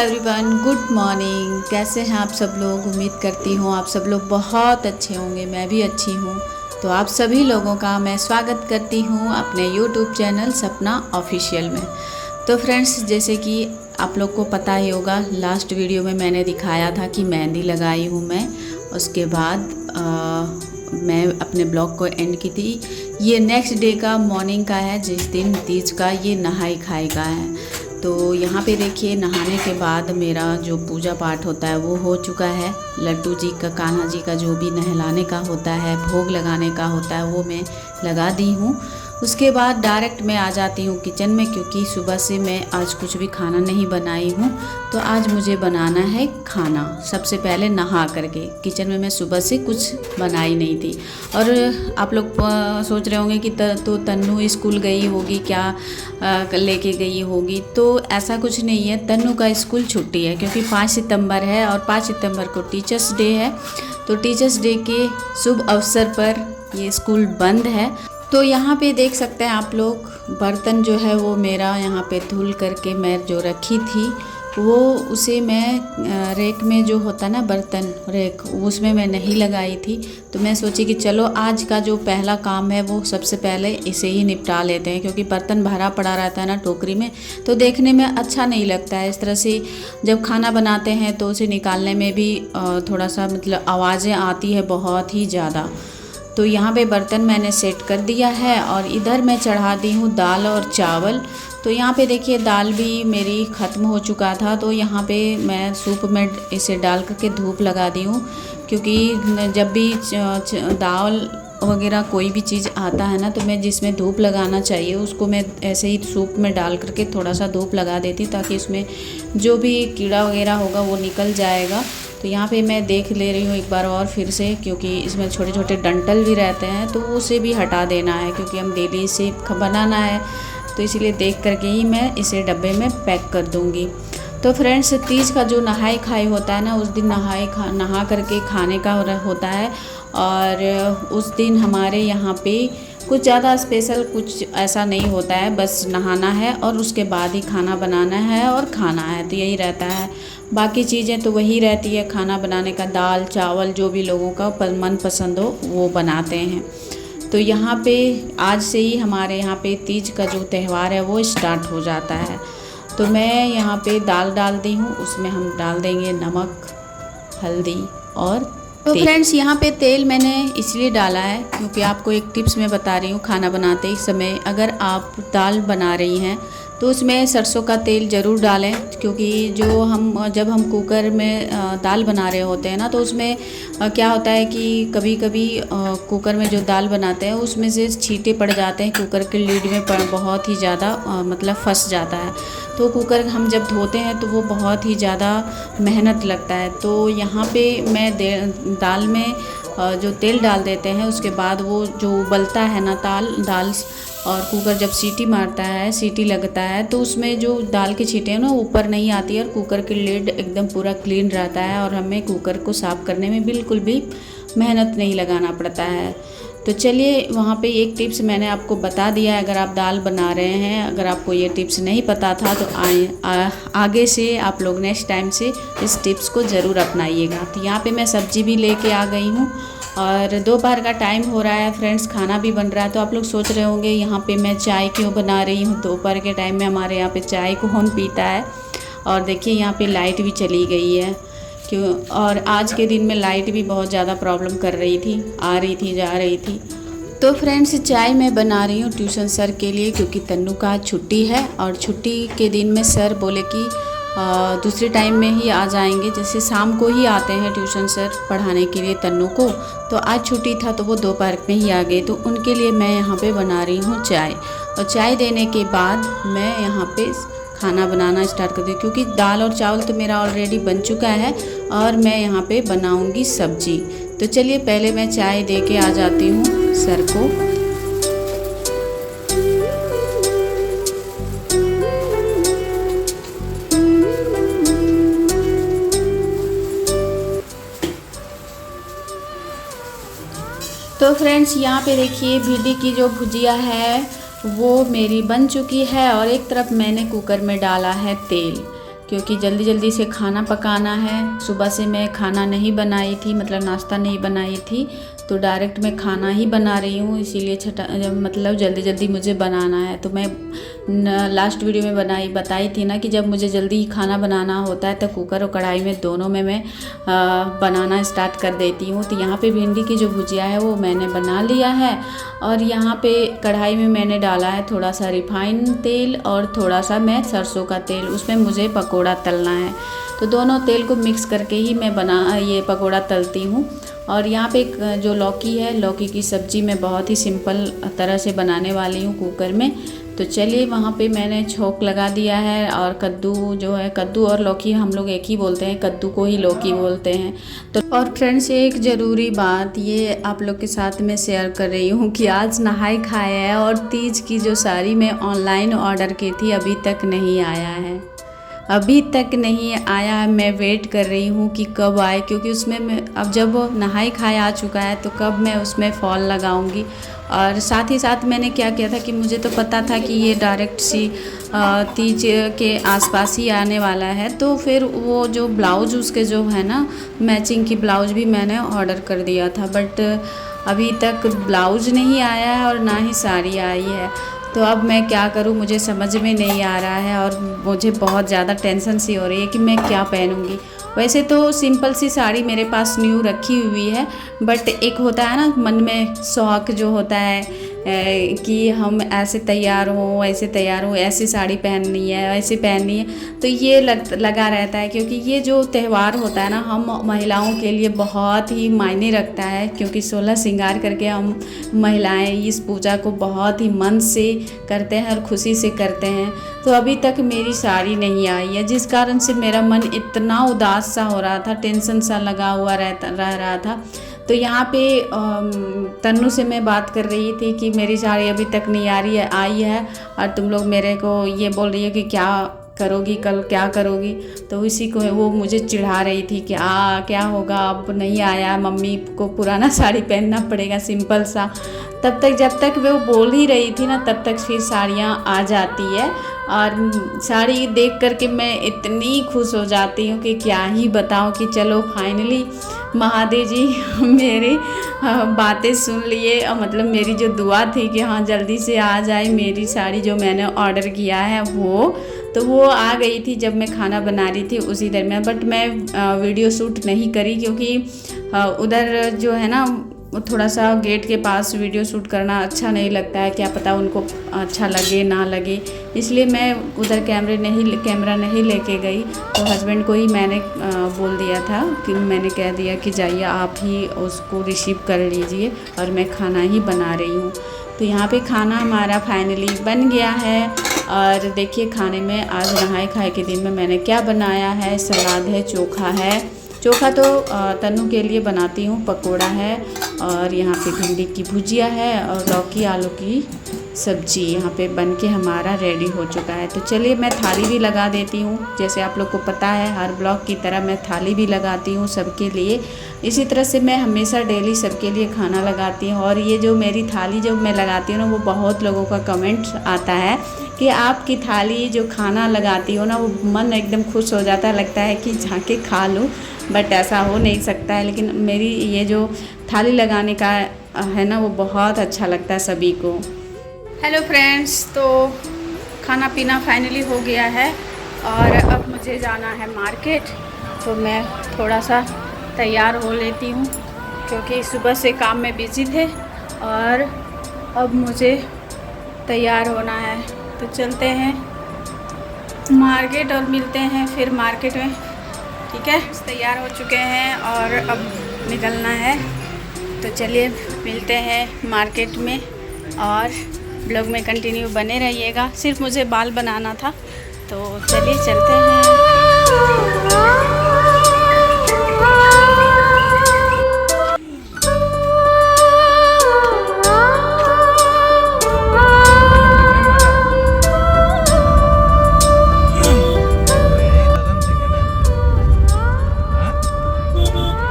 Everyone, good morning. कैसे हैं आप सब लोग? उम्मीद करती हूँ आप सब लोग बहुत अच्छे होंगे। मैं भी अच्छी हूँ। तो आप सभी लोगों का मैं स्वागत करती हूँ अपने यूट्यूब चैनल सपना ऑफिशियल में। तो फ्रेंड्स, जैसे कि आप लोग को पता ही होगा, लास्ट वीडियो में मैंने दिखाया था कि मेहंदी लगाई हूँ मैं। उसके बाद मैं अपने ब्लॉग को एंड की थी। ये नेक्स्ट डे का मॉर्निंग का है, जिस दिन तीज का ये नहाई खाई का है। तो यहाँ पे देखिए, नहाने के बाद मेरा जो पूजा पाठ होता है वो हो चुका है। लड्डू जी का, कान्हा जी का जो भी नहलाने का होता है, भोग लगाने का होता है, वो मैं लगा दी हूँ। उसके बाद डायरेक्ट मैं आ जाती हूँ किचन में, क्योंकि सुबह से मैं आज कुछ भी खाना नहीं बनाई हूँ। तो आज मुझे बनाना है खाना। सबसे पहले नहा करके किचन में मैं सुबह से कुछ बनाई नहीं थी। और आप लोग सोच रहे होंगे कि तो तन्नू स्कूल गई होगी क्या, लेके गई होगी। तो ऐसा कुछ नहीं है, तन्नू का स्कूल छुट्टी है, क्योंकि 5 सितंबर है और 5 सितंबर को टीचर्स डे है। तो टीचर्स डे के शुभ अवसर पर ये स्कूल बंद है। तो यहाँ पे देख सकते हैं आप लोग, बर्तन जो है वो मेरा यहाँ पे धुल करके मैं जो रखी थी, वो उसे मैं रैक में जो होता है ना बर्तन रैक, उसमें मैं नहीं लगाई थी। तो मैं सोची कि चलो आज का जो पहला काम है वो सबसे पहले इसे ही निपटा लेते हैं, क्योंकि बर्तन भरा पड़ा रहता है ना टोकरी में, तो देखने में अच्छा नहीं लगता है। इस तरह से जब खाना बनाते हैं तो उसे निकालने में भी थोड़ा सा मतलब आवाज़ें आती है बहुत ही ज़्यादा। तो यहाँ पे बर्तन मैंने सेट कर दिया है और इधर मैं चढ़ा दी हूँ दाल और चावल। तो यहाँ पे देखिए, दाल भी मेरी ख़त्म हो चुका था, तो यहाँ पे मैं सूप में इसे डाल करके धूप लगा दी हूँ। क्योंकि जब भी दाल वगैरह कोई भी चीज़ आता है ना, तो मैं जिसमें धूप लगाना चाहिए उसको मैं ऐसे ही सूप में डाल करके थोड़ा सा धूप लगा देती, ताकि उसमें जो भी कीड़ा वगैरह होगा वो निकल जाएगा। तो यहाँ पे मैं देख ले रही हूँ एक बार और फिर से, क्योंकि इसमें छोटे छोटे डंठल भी रहते हैं, तो उसे भी हटा देना है, क्योंकि हम डेली इसे बनाना है। तो इसीलिए देख करके ही मैं इसे डब्बे में पैक कर दूँगी। तो फ्रेंड्स, तीज का जो नहाई खाई होता है ना, उस दिन नहा करके खाने का होता है। और उस दिन हमारे यहाँ पे कुछ ज़्यादा स्पेशल कुछ ऐसा नहीं होता है, बस नहाना है और उसके बाद ही खाना बनाना है और खाना है, तो यही रहता है। बाकी चीज़ें तो वही रहती है, खाना बनाने का दाल चावल जो भी लोगों का मन पसंद हो वो बनाते हैं। तो यहाँ पे आज से ही हमारे यहाँ पे तीज का जो त्यौहार है वो स्टार्ट हो जाता है। तो मैं यहाँ पे दाल डाल दी हूँ, उसमें हम डाल देंगे नमक, हल्दी और तो फ्रेंड्स, यहाँ पे तेल मैंने इसलिए डाला है क्योंकि आपको एक टिप्स मैं बता रही हूँ। खाना बनाते समय अगर आप दाल बना रही हैं तो उसमें सरसों का तेल ज़रूर डालें, क्योंकि जब हम कुकर में दाल बना रहे होते हैं ना, तो उसमें क्या होता है कि कभी कभी कुकर में जो दाल बनाते हैं उसमें से छींटे पड़ जाते हैं, कुकर के लीड में बहुत ही ज़्यादा मतलब फंस जाता है। तो कुकर हम जब धोते हैं तो वो बहुत ही ज़्यादा मेहनत लगता है। तो यहाँ पे मैं दाल में जो तेल डाल देते हैं, उसके बाद वो जो उबलता है ना दाल, और कुकर जब सीटी मारता है, सीटी लगता है, तो उसमें जो दाल की छींटे हैं ना ऊपर नहीं आती है, और कुकर की लिड एकदम पूरा क्लीन रहता है, और हमें कुकर को साफ़ करने में बिल्कुल भी मेहनत नहीं लगाना पड़ता है। तो चलिए, वहाँ पे एक टिप्स मैंने आपको बता दिया है। अगर आप दाल बना रहे हैं, अगर आपको ये टिप्स नहीं पता था, तो आगे से आप लोग नेक्स्ट टाइम से इस टिप्स को ज़रूर अपनाइएगा। तो यहाँ पे मैं सब्ज़ी भी लेके आ गई हूँ, और दोपहर का टाइम हो रहा है फ्रेंड्स, खाना भी बन रहा है। तो आप लोग सोच रहे होंगे यहाँ पे मैं चाय क्यों बना रही हूँ। दोपहर के टाइम में हमारे यहाँ पे चाय कौन पीता है। और देखिए, यहाँ पे लाइट भी चली गई है, क्यों, और आज के दिन में लाइट भी बहुत ज़्यादा प्रॉब्लम कर रही थी, आ रही थी जा रही थी। तो फ्रेंड्स, चाय मैं बना रही हूँ ट्यूशन सर के लिए, क्योंकि तन्नू का छुट्टी है, और छुट्टी के दिन में सर बोले कि दूसरे टाइम में ही आ जाएंगे, जैसे शाम को ही आते हैं ट्यूशन सर पढ़ाने के लिए तन्नू को। तो आज छुट्टी था तो वो दोपहर में ही आ गए, तो उनके लिए मैं यहाँ पे बना रही हूँ चाय। और चाय देने के बाद मैं यहाँ पे खाना बनाना स्टार्ट कर दी, क्योंकि दाल और चावल तो मेरा ऑलरेडी बन चुका है, और मैं यहाँ पे बनाऊँगी सब्जी। तो चलिए, पहले मैं चाय दे के आ जाती हूँ सर को। तो फ्रेंड्स, यहाँ पे देखिए, भिंडी की जो भुजिया है वो मेरी बन चुकी है, और एक तरफ मैंने कुकर में डाला है तेल, क्योंकि जल्दी जल्दी से खाना पकाना है। सुबह से मैं खाना नहीं बनाई थी, मतलब नाश्ता नहीं बनाई थी, तो डायरेक्ट मैं खाना ही बना रही हूँ, इसीलिए मतलब जल्दी जल्दी मुझे बनाना है। तो मैं लास्ट वीडियो में बताई थी ना कि जब मुझे जल्दी खाना बनाना होता है तो कुकर और कढ़ाई में दोनों में मैं बनाना स्टार्ट कर देती हूँ। तो यहाँ पे भिंडी की जो भुजिया है वो मैंने बना लिया है, और यहाँ पे कढ़ाई में मैंने डाला है थोड़ा सा रिफाइंड तेल और थोड़ा सा मैं सरसों का तेल, उसमें मुझे पकोड़ा तलना है। तो दोनों तेल को मिक्स करके ही मैं ये पकोड़ा तलती हूँ। और यहाँ पे जो लौकी है, लौकी की सब्ज़ी मैं बहुत ही सिंपल तरह से बनाने वाली हूँ कुकर में। तो चलिए वहाँ पे मैंने छोंक लगा दिया है। और कद्दू जो है, कद्दू और लौकी हम लोग एक ही बोलते हैं, कद्दू को ही लौकी बोलते हैं। तो और फ्रेंड्स, एक ज़रूरी बात ये आप लोग के साथ मैं शेयर कर रही हूँ कि आज नहाई खाया है और तीज की जो साड़ी मैं ऑनलाइन ऑर्डर की थी अभी तक नहीं आया है, अभी तक नहीं आया है। मैं वेट कर रही हूँ कि कब आए, क्योंकि उसमें मैं अब जब नहाई खाए आ चुका है तो कब मैं उसमें फॉल लगाऊंगी। और साथ ही साथ मैंने क्या किया था कि मुझे तो पता था कि ये डायरेक्ट सी तीज के आसपास ही आने वाला है, तो फिर वो जो ब्लाउज़ उसके जो है ना मैचिंग की ब्लाउज़ भी मैंने ऑर्डर कर दिया था, बट अभी तक ब्लाउज़ नहीं आया है और ना ही साड़ी आई है। तो अब मैं क्या करूं, मुझे समझ में नहीं आ रहा है और मुझे बहुत ज़्यादा टेंशन सी हो रही है कि मैं क्या पहनूंगी। वैसे तो सिंपल सी साड़ी मेरे पास न्यू रखी हुई है, बट एक होता है ना मन में शौक़ जो होता है कि हम ऐसे तैयार हों, ऐसे तैयार हों, ऐसी साड़ी पहननी है, ऐसे पहननी है। तो ये लगा रहता है, क्योंकि ये जो त्यौहार होता है ना हम महिलाओं के लिए बहुत ही मायने रखता है, क्योंकि 16 श्रृंगार करके हम महिलाएं इस पूजा को बहुत ही मन से करते हैं और खुशी से करते हैं। तो अभी तक मेरी साड़ी नहीं आई है, जिस कारण से मेरा मन इतना उदास सा हो रहा था, टेंशन सा लगा हुआ रह रहा था। तो यहाँ पे तन्नू से मैं बात कर रही थी कि मेरी साड़ी अभी तक नहीं आ रही है, आई है, और तुम लोग मेरे को ये बोल रही है कि क्या करोगी, कल क्या करोगी। तो इसी को वो मुझे चिढ़ा रही थी कि क्या होगा, अब नहीं आया, मम्मी को पुराना साड़ी पहनना पड़ेगा सिंपल सा। तब तक जब तक वो बोल ही रही थी ना तब तक फिर साड़ियाँ आ जाती है, और साड़ी देख करके मैं इतनी खुश हो जाती हूँ कि क्या ही बताऊँ। कि चलो फाइनली महादेव जी मेरी बातें सुन लिए, और मतलब मेरी जो दुआ थी कि हाँ जल्दी से आ जाए मेरी साड़ी जो मैंने ऑर्डर किया है वो आ गई थी जब मैं खाना बना रही थी उसी दरमियान। बट मैं वीडियो शूट नहीं करी, क्योंकि उधर जो है ना थोड़ा सा गेट के पास वीडियो शूट करना अच्छा नहीं लगता है, क्या पता उनको अच्छा लगे ना लगे, इसलिए मैं उधर कैमरा नहीं लेके गई। तो हस्बैंड को ही मैंने बोल दिया था कि मैंने कह दिया कि जाइए आप ही उसको रिसीव कर लीजिए, और मैं खाना ही बना रही हूँ। तो यहाँ पे खाना हमारा फाइनली बन गया है। और देखिए खाने में आज नहाए खाए के दिन में मैंने क्या बनाया है, सलाद है, चोखा है। चोखा तो तन्नू के लिए बनाती हूँ, पकोड़ा है, और यहाँ पे भिंडी की भुजिया है, और लौकी आलू की सब्जी यहाँ पे बन के हमारा रेडी हो चुका है। तो चलिए मैं थाली भी लगा देती हूँ, जैसे आप लोग को पता है हर ब्लॉग की तरह मैं थाली भी लगाती हूँ सबके लिए। इसी तरह से मैं हमेशा डेली सबके लिए खाना लगाती हूँ। और ये जो मेरी थाली जो मैं लगाती हूँ ना, वो बहुत लोगों का कमेंट आता है कि आपकी थाली जो खाना लगाती हो ना, वो मन एकदम खुश हो जाता है, लगता है कि जाके खा लूँ, बट ऐसा हो नहीं सकता है। लेकिन मेरी ये जो थाली लगाने का है ना, वो बहुत अच्छा लगता है सभी को। हेलो फ्रेंड्स, तो खाना पीना फाइनली हो गया है और अब मुझे जाना है मार्केट। तो मैं थोड़ा सा तैयार हो लेती हूँ, क्योंकि सुबह से काम में बिज़ी थे और अब मुझे तैयार होना है। तो चलते हैं मार्केट और मिलते हैं फिर मार्केट में, ठीक है। तैयार हो चुके हैं और अब निकलना है। तो चलिए मिलते हैं मार्केट में, और ब्लॉग में कंटिन्यू बने रहिएगा। सिर्फ मुझे बाल बनाना था, तो चलिए चलते हैं।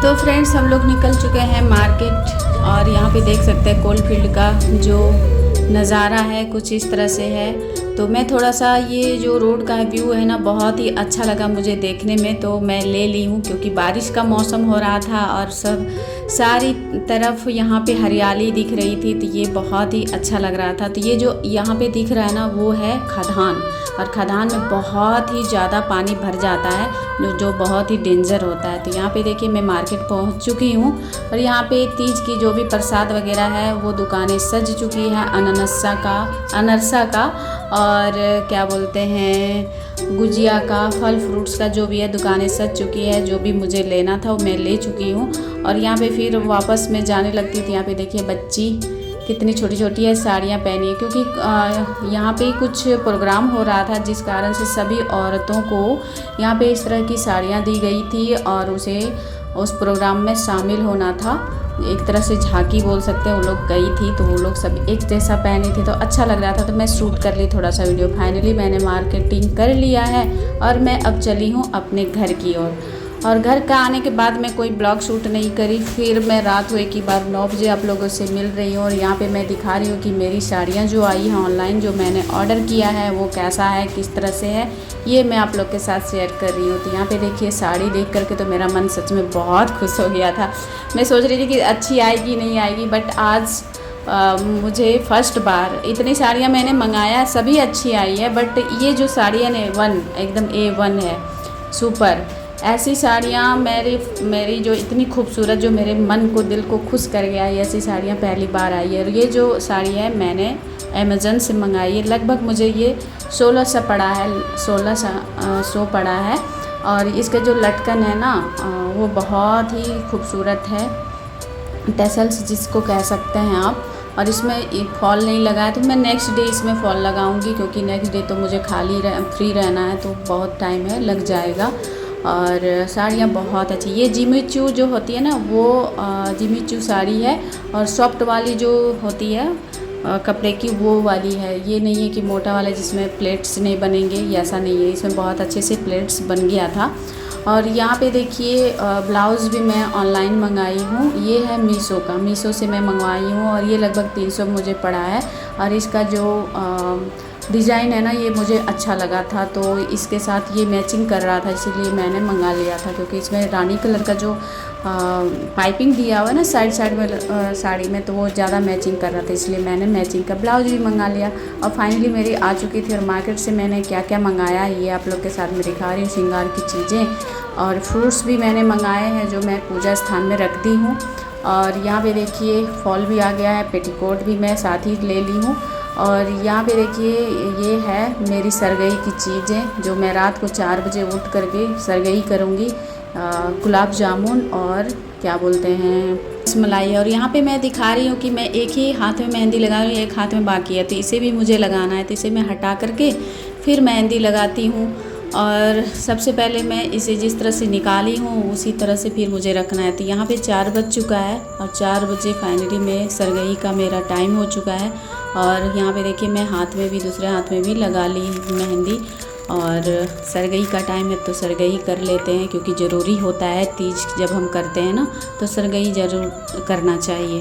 तो फ्रेंड्स हम लोग निकल चुके हैं मार्केट, और यहाँ पे देख सकते हैं कोलफील्ड का जो नज़ारा है कुछ इस तरह से है। तो मैं थोड़ा सा ये जो रोड का व्यू है ना बहुत ही अच्छा लगा मुझे देखने में, तो मैं ले ली हूँ क्योंकि बारिश का मौसम हो रहा था और सब सारी तरफ यहाँ पे हरियाली दिख रही थी, तो ये बहुत ही अच्छा लग रहा था। तो ये जो यहाँ पे दिख रहा है ना वो है खदान, और खदान में बहुत ही ज़्यादा पानी भर जाता है जो बहुत ही डेंजर होता है। तो यहाँ पे देखिए मैं मार्केट पहुँच चुकी हूँ और यहाँ पे तीज की जो भी प्रसाद वगैरह है वो दुकानें सज चुकी है, अनरसा का और क्या बोलते हैं गुजिया का, फल फ्रूट्स का जो भी है दुकानें सज चुकी है। जो भी मुझे लेना था वो मैं ले चुकी हूँ और यहाँ पे फिर वापस मैं जाने लगती थी। यहाँ पे देखिए बच्ची कितनी छोटी छोटी है, साड़ियाँ पहनी है क्योंकि यहाँ पे कुछ प्रोग्राम हो रहा था जिस कारण से सभी औरतों को यहाँ पे इस तरह की साड़ियाँ दी गई थी और उसे उस प्रोग्राम में शामिल होना था। एक तरह से झांकी बोल सकते हैं, वो लोग गई थी तो वो लोग सब एक जैसा पहनी थी तो अच्छा लग रहा था, तो मैं शूट कर ली थोड़ा सा वीडियो। फाइनली मैंने मार्केटिंग कर लिया है और मैं अब चली हूँ अपने घर की ओर। और घर का आने के बाद मैं कोई ब्लॉग शूट नहीं करी, फिर मैं रात हुए की बार 9 बजे आप लोगों से मिल रही हूँ और यहाँ पे मैं दिखा रही हूँ कि मेरी साड़ियाँ जो आई हैं ऑनलाइन, जो मैंने ऑर्डर किया है वो कैसा है, किस तरह से है, ये मैं आप लोग के साथ शेयर कर रही हूँ। तो यहाँ पे देखिए साड़ी देख करके तो मेरा मन सच में बहुत खुश हो गया था। मैं सोच रही थी कि अच्छी आएगी नहीं आएगी, बट आज मुझे फर्स्ट बार इतनी साड़ियाँ मैंने मंगाया, सभी अच्छी आई है, बट ये जो साड़ी है ना एकदम A1 है, सुपर। ऐसी साड़ियाँ मेरी जो इतनी खूबसूरत, जो मेरे मन को दिल को खुश कर गया है, ऐसी साड़ियाँ पहली बार आई है। और ये जो साड़ी है मैंने अमेज़न से मंगाई है, लगभग मुझे ये 1600 पड़ा है, 1600 पड़ा है। और इसका जो लटकन है ना वो बहुत ही खूबसूरत है, टैसल्स जिसको कह सकते हैं आप। और इसमें एक फॉल नहीं लगा है, तो मैं नेक्स्ट डे इसमें फॉल लगाऊंगी क्योंकि नेक्स्ट डे तो मुझे फ्री रहना है, तो बहुत टाइम है, लग जाएगा। और साड़ियाँ बहुत अच्छी, ये जिमीचू जो होती है ना वो जिमीचू साड़ी है, और सॉफ्ट वाली जो होती है कपड़े की वो वाली है। ये नहीं है कि मोटा वाला जिसमें प्लेट्स नहीं बनेंगे, ये ऐसा नहीं है, इसमें बहुत अच्छे से प्लेट्स बन गया था। और यहाँ पे देखिए ब्लाउज़ भी मैं ऑनलाइन मंगाई हूँ, ये है मीशो से मैं मंगवाई हूँ और ये लगभग 300 मुझे पड़ा है। और इसका जो डिज़ाइन है ना ये मुझे अच्छा लगा था, तो इसके साथ ये मैचिंग कर रहा था, इसीलिए मैंने मंगा लिया था। क्योंकि इसमें रानी कलर का जो पाइपिंग दिया हुआ है ना साइड में साड़ी में, तो वो ज़्यादा मैचिंग कर रहा था, इसलिए मैंने मैचिंग का ब्लाउज भी मंगा लिया। और फाइनली मेरी आ चुकी थी। और मार्केट से मैंने क्या क्या मंगाया ये आप लोग के साथ में दिखा रही हूँ, श्रृंगार की चीज़ें। और फ्रूट्स भी मैंने मंगाए हैं जो मैं पूजा स्थान में रखती हूँ। और यहाँ पे देखिए फॉल भी आ गया है, पेटीकोट भी मैं साथ ही ले ली हूँ। और यहाँ पे देखिए ये है मेरी सरगई की चीज़ें, जो मैं रात को 4 बजे उठ करके सरगई करूँगी, गुलाब जामुन और क्या बोलते हैं रसमलाई। और यहाँ पे मैं दिखा रही हूँ कि मैं एक ही हाथ में मेहंदी लगा रही हूँ, एक हाथ में बाकी है, तो इसे भी मुझे लगाना है, तो इसे मैं हटा करके फिर मेहंदी लगाती हूँ। और सबसे पहले मैं इसे जिस तरह से निकाली हूँ उसी तरह से फिर मुझे रखना है। तो यहाँ पे 4 बज चुका है और 4 बजे फाइनली मैं सरगई का मेरा टाइम हो चुका है। और यहाँ पे देखिए मैं हाथ में भी, दूसरे हाथ में भी लगा ली मेहंदी। और सरगई का टाइम है तो सरगई कर लेते हैं, क्योंकि ज़रूरी होता है तीज जब हम करते हैं ना तो सरगई ज़रूर करना चाहिए।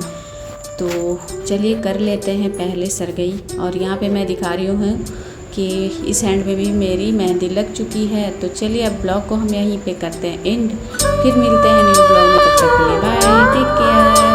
तो चलिए कर लेते हैं पहले सरगई। और यहाँ पे मैं दिखा रही हूँ कि इस हैंड में भी मेरी मेहंदी लग चुकी है। तो चलिए अब ब्लॉग को हम यहीं पे करते हैं एंड, फिर मिलते हैं न्यू ब्लॉग में। तब तक के लिए बाय, टेक केयर।